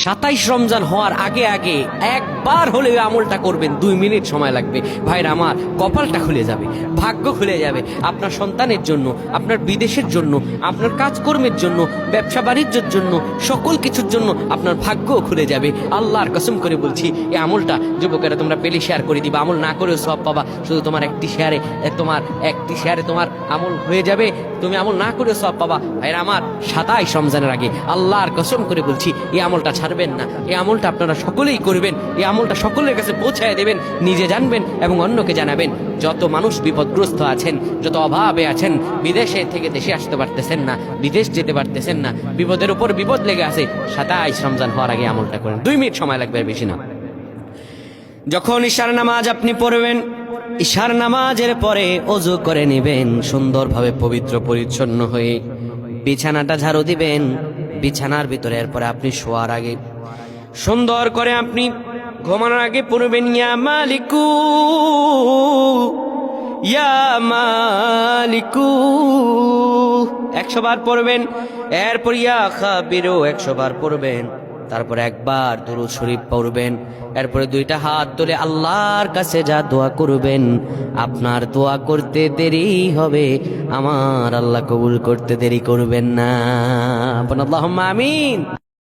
27 রমজান হওয়ার আগে আগে একবার হলেও আমলটা করবেন, 2 মিনিট সময় লাগবে। ভাইরা আমার, কপালটা খুলে যাবে, ভাগ্য খুলে যাবে। আপনার সন্তানের জন্য, আপনার বিদেশের জন্য, আপনার কাজকর্মের জন্য, ব্যবসা বাণিজ্যের জন্য, সকল কিছুর জন্য আপনার ভাগ্যও খুলে যাবে। আল্লাহর কসম করে বলছি, এই আমলটা যুবকেরা তোমরা পেলে শেয়ার করে দিবা। আমল না করেও সব পাবা, শুধু তোমার একটি শেয়ারে তোমার আমল হয়ে যাবে। তুমি আমল না করেও সব পাবা। ভাইরা আমার, 27 রমজানের আগে আল্লাহর কসম করে বলছি, এই আমলটা ছাড়বেন না। এই আমলটা আপনারা সকলেই করবেন, এই আমলটা সকলের কাছে পৌঁছায় দেবেন, নিজে জানবেন এবং অন্যকে জানাবেন। যত মানুষ বিপদগ্রস্ত আছেন, যত অভাবে আছেন, বিদেশে থেকে দেশে আসতে পারতেছেন না, বিদেশ যেতে পারতেছেন না, বিপদের উপর বিপদ লেগে আছে, 27 রমজান হওয়ার আগে আমলটা করেন। 2 মিনিট সময় লাগবে, বেশি না। যখন ঈশার নামাজ আপনি পড়বেন, ঈশার নামাজের পরে ওযু করে নেবেন, সুন্দরভাবে পবিত্র পরিচ্ছন্ন হয়ে বিছানাটা ঝাড়ু দিবেন। বিছানার ভিতরে এরপরে আপনি শোয়ার আগে সুন্দর করে আপনি ঘুমানোর আগে পড়বেন, ইয়া মালিকু ইয়া মালিকু 100 বার পড়বেন। এরপর ইয়া খাবিরু 100 বার পড়বেন। তারপর একবার দুরূদ শরীফ পড়বেন। এরপরে 2টা হাত তুলে আল্লাহর কাছে যা দোয়া করবেন, আপনার দোয়া করতে দেরি হবে, আমার আল্লাহ কবুল করতে দেরি করবেন না। আল্লাহুম্মা আমিন।